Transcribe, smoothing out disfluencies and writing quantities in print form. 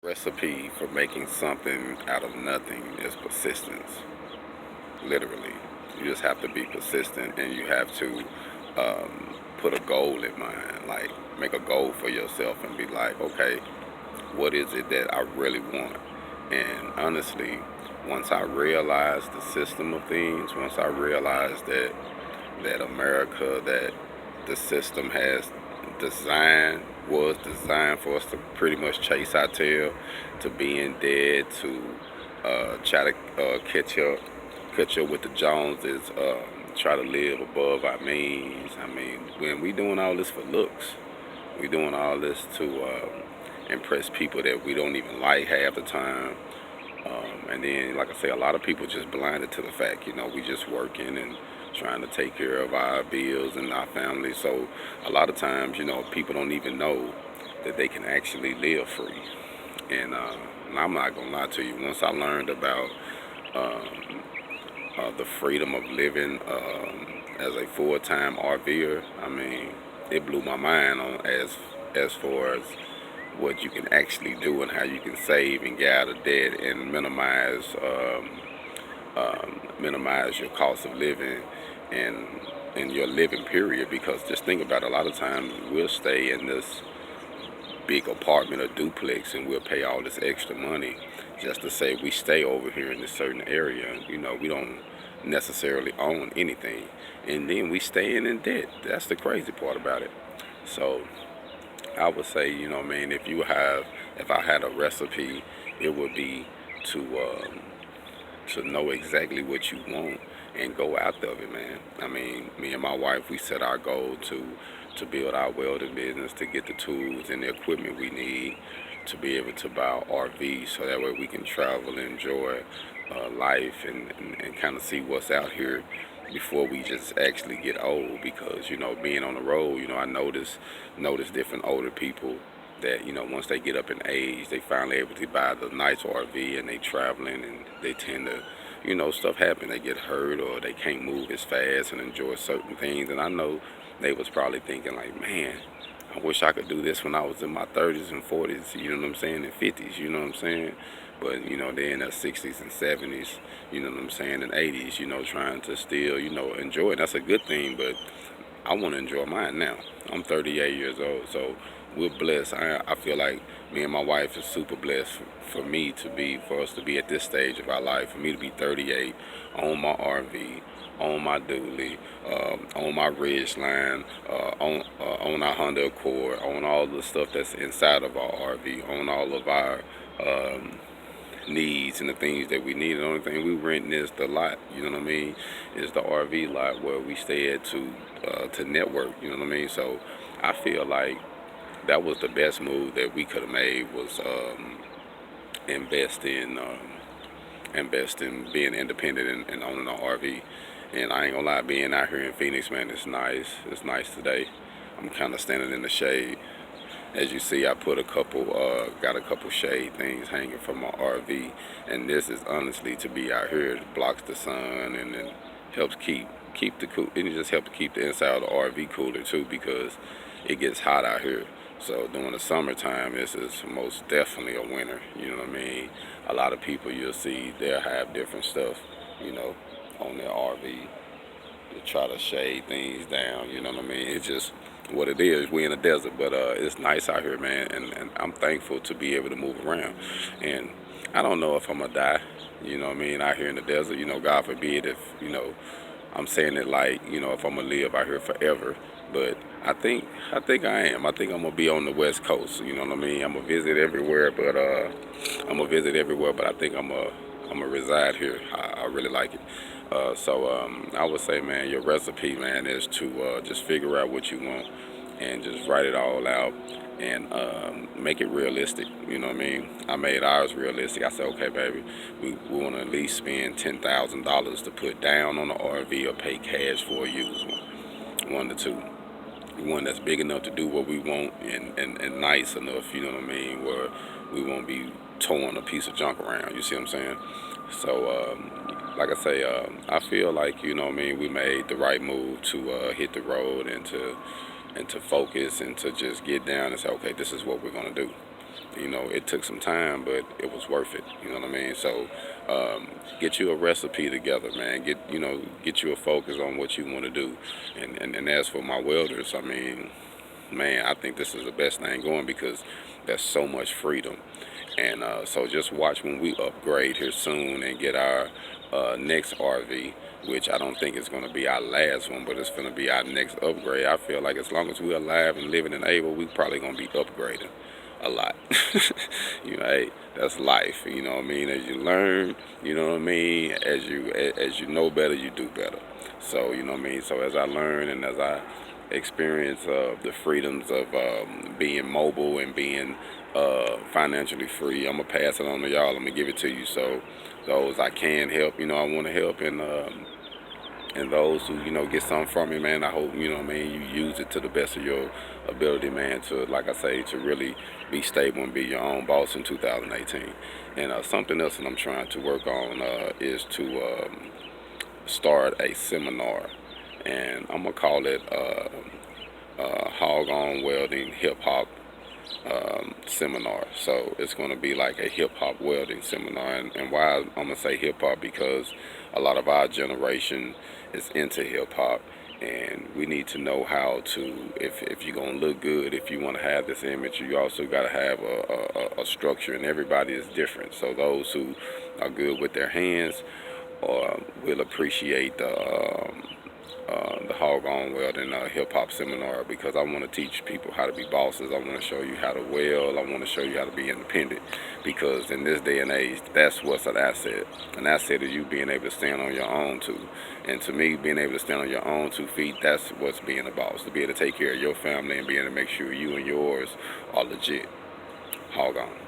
Recipe for making something out of nothing is persistence. Literally, you just have to be persistent, and you have to put a goal in mind. Like, make a goal for yourself and be like, okay, what is it that I really want? And honestly, once I realized the system of things, once I realized that America, that the system has designed was designed for us to pretty much chase our tail, to being dead, to try to catch up with the Joneses, try to live above our means. I mean, when we doing all this for looks, we doing all this to impress people that we don't even like half the time. And then, like I say, a lot of people just blinded to the fact, we just working and trying to take care of our bills and our family. So a lot of times, people don't even know that they can actually live free. And I'm not gonna lie to you. Once I learned about um, the freedom of living as a full-time RVer, I mean, it blew my mind on as far as what you can actually do and how you can save and get out of debt and minimize your cost of living and in your living period. Because just think about it, a lot of times we'll stay in this big apartment or duplex and we'll pay all this extra money just to say we stay over here in this certain area. We don't necessarily own anything, and then we stay in debt. That's the crazy part about it. So I would say, man, if I had a recipe, it would be to to know exactly what you want and go after it, man. I mean, me and my wife, we set our goal to build our welding business, to get the tools and the equipment we need to be able to buy an RV, so that way we can travel and enjoy life and kind of see what's out here before we just actually get old. Because being on the road, I notice different older people that once they get up in age, they finally able to buy the nice RV and they traveling, and they tend to stuff happen. They get hurt or they can't move as fast and enjoy certain things. And I know they was probably thinking like, man, I wish I could do this when I was in my 30s and 40s, you know what I'm saying, and 50s, you know what I'm saying. But they're in their 60s and 70s, you know what I'm saying, and 80s, trying to still enjoy it. That's a good thing, but I want to enjoy mine now. I'm 38 years old, so we're blessed. I feel like me and my wife is super blessed for us to be at this stage of our life. For me to be 38, own my RV, own my dually, own my Ridge line, own our Honda Accord, own all the stuff that's inside of our RV, own all of our um, needs and the things that we need. The only thing we rent is the lot, you know what I mean? Is the RV lot where we stay at to network, you know what I mean? So I feel like that was the best move that we could have made, was invest in invest in being independent and owning an RV. And I ain't gonna lie, being out here in Phoenix, man, it's nice. It's nice today. I'm kind of standing in the shade. As you see, I got a couple shade things hanging from my RV, and this is honestly to be out here. It blocks the sun and then helps keep the cool. It just helps to keep the inside of the RV cooler too, because it gets hot out here. So during the summertime, this is most definitely a winter. You know what I mean? A lot of people you'll see, they'll have different stuff, you know, on their RV to try to shade things down. You know what I mean? It's just what it is. We in a desert, but it's nice out here, man, and I'm thankful to be able to move around. And I don't know if I'm gonna die. You know what I mean? Out here in the desert, God forbid if I'm saying it like if I'm gonna live out here forever, but I think I am. I think I'm gonna be on the West Coast. You know what I mean? I'm gonna visit everywhere, but I think I'm gonna reside here. I really like it. So I would say, man, your recipe, man, is to just figure out what you want and just write it all out and make it realistic. You know what I mean? I made ours realistic. I said, okay, baby, we want to at least spend $10,000 to put down on the RV or pay cash for a used one to two. One that's big enough to do what we want and nice enough, you know what I mean, where we won't be towing a piece of junk around, you see what I'm saying? So, like I say, I feel like, you know what I mean, we made the right move to hit the road and to focus and to just get down and say, okay, this is what we're going to do. you know, it took some time, but it was worth it. You know what I mean? So get you a recipe together, man. Get you a focus on what you want to do. And as for my welders, I mean, man, I think this is the best thing going because there's so much freedom. And so just watch when we upgrade here soon and get our next RV, which I don't think is going to be our last one, but it's going to be our next upgrade. I feel like as long as we're alive and living and able, we probably going to be upgrading a lot. You know, hey, that's life. You know what I mean? As you learn, you know what I mean? As you know better, you do better. So, you know what I mean? So as I learn and as I experience the freedoms of being mobile and being financially free, I'm gonna pass it on to y'all. I'm gonna give it to you. So those I can help, you know, I want to help, and those who, you know, get something from me, man, I hope, you know what I mean, you use it to the best of your ability, man, to, like I say, to really be stable and be your own boss in 2018. And something else that I'm trying to work on is to start a seminar, and I'm gonna call it HogOnWelding Hip Hop seminar. So it's going to be like a hip hop welding seminar. And why I'm going to say hip hop, because a lot of our generation is into hip hop, and we need to know how to, if you're going to look good, if you want to have this image, you also got to have a structure, and everybody is different. So those who are good with their hands will appreciate the HogOnWelding Hip Hop Seminar, because I want to teach people how to be bosses. I want to show you how to weld. I want to show you how to be independent, because in this day and age, that's what's an asset. An asset is you being able to stand on your own too. And to me, being able to stand on your own 2 feet, that's what's being a boss. To be able to take care of your family and be able to make sure you and yours are legit. Hog on.